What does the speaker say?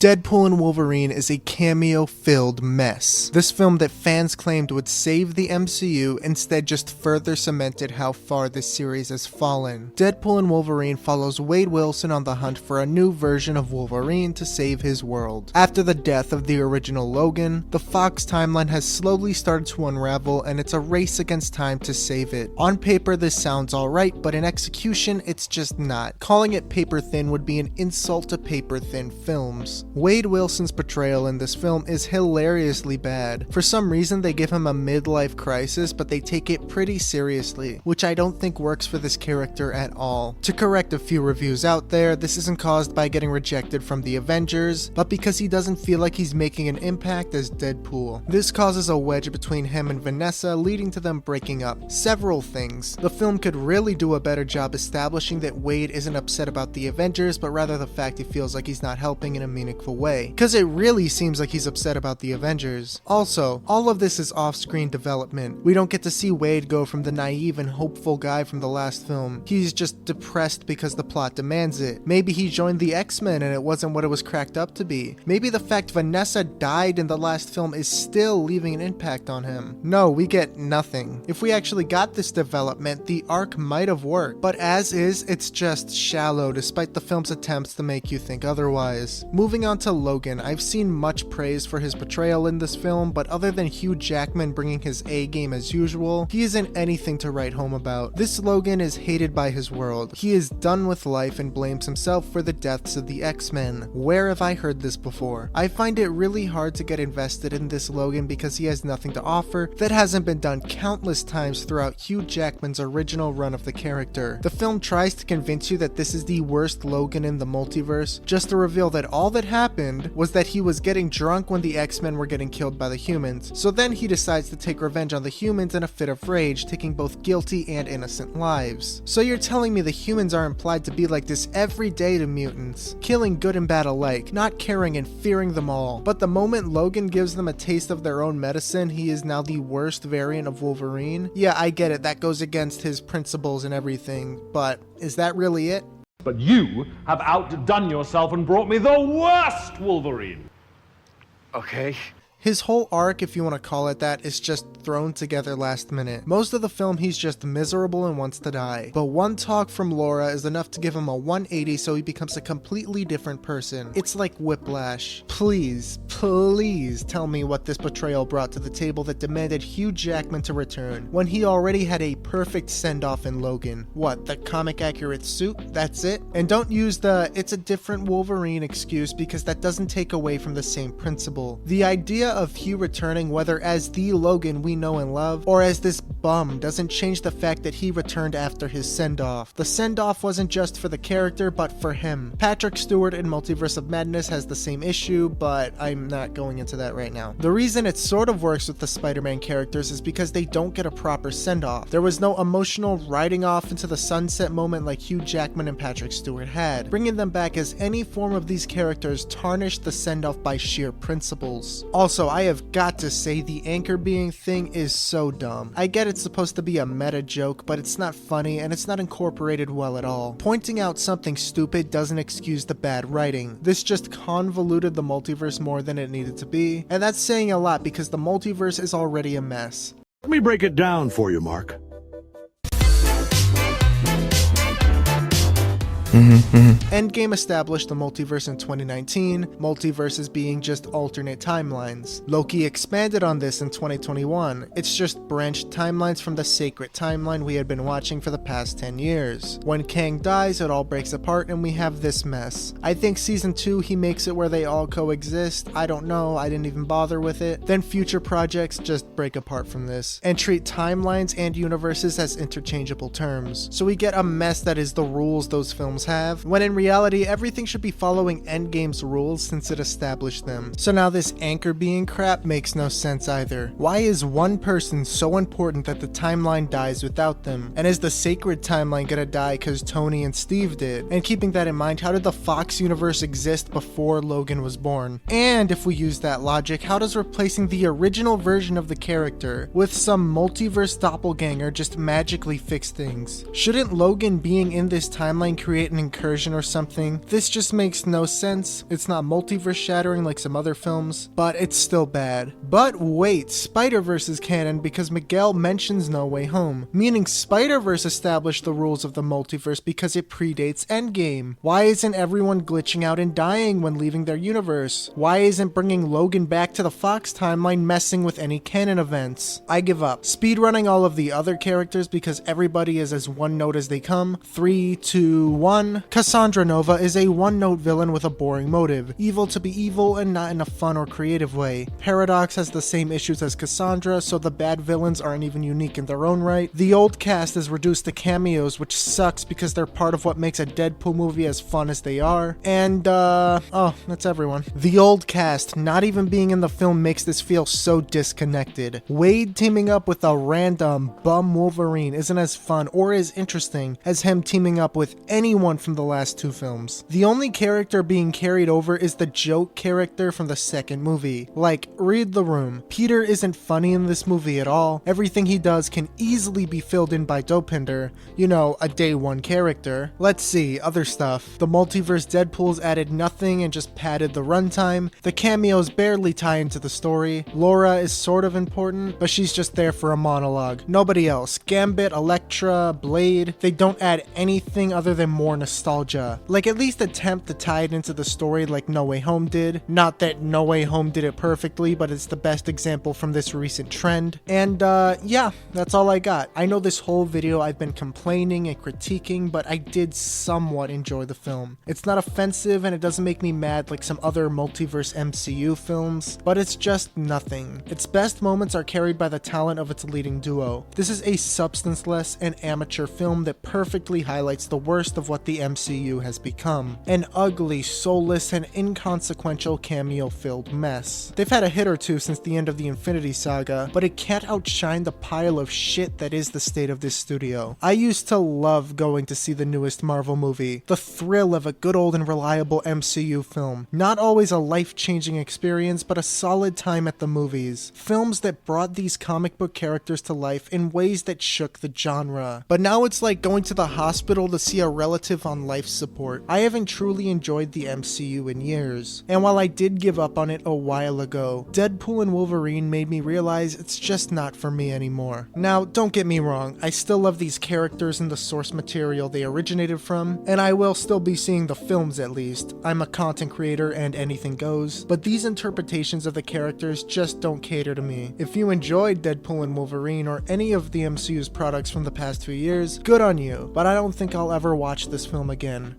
Deadpool and Wolverine is a cameo-filled mess. This film that fans claimed would save the MCU instead just further cemented how far this series has fallen. Deadpool and Wolverine follows Wade Wilson on the hunt for a new version of Wolverine to save his world. After the death of the original Logan, the Fox timeline has slowly started to unravel and it's a race against time to save it. On paper this sounds alright, but in execution it's just not. Calling it paper thin would be an insult to paper thin films. Wade Wilson's portrayal in this film is hilariously bad. For some reason they give him a midlife crisis, but they take it pretty seriously, which I don't think works for this character at all. To correct a few reviews out there, this isn't caused by getting rejected from the Avengers, but because he doesn't feel like he's making an impact as Deadpool. This causes a wedge between him and Vanessa, leading to them breaking up. Several things. The film could really do a better job establishing that Wade isn't upset about the Avengers, but rather the fact he feels like he's not helping in a meaningful way, because it really seems like he's upset about the Avengers. Also, all of this is off-screen development. We don't get to see Wade go from the naive and hopeful guy from the last film. He's just depressed because the plot demands it. Maybe he joined the X-Men and it wasn't what it was cracked up to be. Maybe the fact Vanessa died in the last film is still leaving an impact on him. No, we get nothing. If we actually got this development, the arc might have worked, but as is, it's just shallow despite the film's attempts to make you think otherwise. Moving on to Logan, I've seen much praise for his portrayal in this film, but other than Hugh Jackman bringing his A game as usual, he isn't anything to write home about. This Logan is hated by his world. He is done with life and blames himself for the deaths of the X-Men. Where have I heard this before? I find it really hard to get invested in this Logan because he has nothing to offer that hasn't been done countless times throughout Hugh Jackman's original run of the character. The film tries to convince you that this is the worst Logan in the multiverse, just to reveal that all that happened was that he was getting drunk when the X-Men were getting killed by the humans. So then he decides to take revenge on the humans in a fit of rage, taking both guilty and innocent lives. So you're telling me the humans are implied to be like this every day to mutants, killing good and bad alike, not caring and fearing them all. But the moment Logan gives them a taste of their own medicine, he is now the worst variant of Wolverine? Yeah, I get it, that goes against his principles and everything, but is that really it? But you have outdone yourself and brought me the worst Wolverine! Okay. His whole arc, if you want to call it that, is just thrown together last minute. Most of the film he's just miserable and wants to die, but one talk from Laura is enough to give him a 180 so he becomes a completely different person. It's like Whiplash. Please tell me what this portrayal brought to the table that demanded Hugh Jackman to return, when he already had a perfect send-off in Logan. What, the comic accurate suit? That's it? And don't use the "it's a different Wolverine" excuse, because that doesn't take away from the same principle. The idea of Hugh returning, whether as the Logan we know and love, or as this bum, doesn't change the fact that he returned after his send-off. The send-off wasn't just for the character, but for him. Patrick Stewart in Multiverse of Madness has the same issue, but I'm not going into that right now. The reason it sort of works with the Spider-Man characters is because they don't get a proper send-off. There was no emotional riding off into the sunset moment like Hugh Jackman and Patrick Stewart had. Bringing them back as any form of these characters tarnished the send-off by sheer principles. Also, I have got to say the anchor being thing is so dumb. I get it's supposed to be a meta joke, but it's not funny and it's not incorporated well at all. Pointing out something stupid doesn't excuse the bad writing. This just convoluted the multiverse more than it needed to be, and that's saying a lot because the multiverse is already a mess. Let me break it down for you, Mark. Endgame established the multiverse in 2019, multiverses being just alternate timelines. Loki expanded on this in 2021. It's just branched timelines from the sacred timeline we had been watching for the past 10 years. When Kang dies, it all breaks apart and we have this mess. I think season 2 he makes it where they all coexist. I don't know, I didn't even bother with it. Then future projects just break apart from this and treat timelines and universes as interchangeable terms. So we get a mess that is the rules those films have, when in reality everything should be following Endgame's rules since it established them. So now this anchor being crap makes no sense either. Why is one person so important that the timeline dies without them? And is the sacred timeline gonna die cause Tony and Steve did? And keeping that in mind, how did the Fox universe exist before Logan was born? And if we use that logic, how does replacing the original version of the character with some multiverse doppelganger just magically fix things? Shouldn't Logan being in this timeline create it an incursion or something. This just makes no sense. It's not multiverse shattering like some other films, but it's still bad. But wait, Spider-Verse is canon because Miguel mentions No Way Home, meaning Spider-Verse established the rules of the multiverse because it predates Endgame. Why isn't everyone glitching out and dying when leaving their universe? Why isn't bringing Logan back to the Fox timeline messing with any canon events? I give up. Speedrunning all of the other characters because everybody is as one note as they come. 3, 2, 1. Cassandra Nova is a one-note villain with a boring motive. Evil to be evil and not in a fun or creative way. Paradox has the same issues as Cassandra, so the bad villains aren't even unique in their own right. The old cast is reduced to cameos, which sucks because they're part of what makes a Deadpool movie as fun as they are. And, oh, that's everyone. The old cast not even being in the film makes this feel so disconnected. Wade teaming up with a random bum Wolverine isn't as fun or as interesting as him teaming up with anyone from the last two films. The only character being carried over is the joke character from the second movie. Like, read the room. Peter isn't funny in this movie at all. Everything he does can easily be filled in by Dopinder, you know, a day one character. Let's see, other stuff. The multiverse Deadpools added nothing and just padded the runtime. The cameos barely tie into the story. Laura is sort of important, but she's just there for a monologue. Nobody else. Gambit, Elektra, Blade, they don't add anything other than more nostalgia. Like, at least attempt to tie it into the story like No Way Home did. Not that No Way Home did it perfectly, but it's the best example from this recent trend. And yeah, that's all I got. I know this whole video I've been complaining and critiquing, but I did somewhat enjoy the film. It's not offensive and it doesn't make me mad like some other multiverse MCU films, but it's just nothing. Its best moments are carried by the talent of its leading duo. This is a substanceless and amateur film that perfectly highlights the worst of what the MCU has become. An ugly, soulless, and inconsequential cameo-filled mess. They've had a hit or two since the end of the Infinity Saga, but it can't outshine the pile of shit that is the state of this studio. I used to love going to see the newest Marvel movie. The thrill of a good old and reliable MCU film. Not always a life-changing experience, but a solid time at the movies. Films that brought these comic book characters to life in ways that shook the genre. But now it's like going to the hospital to see a relative on life support. I haven't truly enjoyed the MCU in years. And while I did give up on it a while ago, Deadpool and Wolverine made me realize it's just not for me anymore. Now, don't get me wrong, I still love these characters and the source material they originated from, and I will still be seeing the films at least. I'm a content creator and anything goes, but these interpretations of the characters just don't cater to me. If you enjoyed Deadpool and Wolverine or any of the MCU's products from the past few years, good on you, but I don't think I'll ever watch this film again.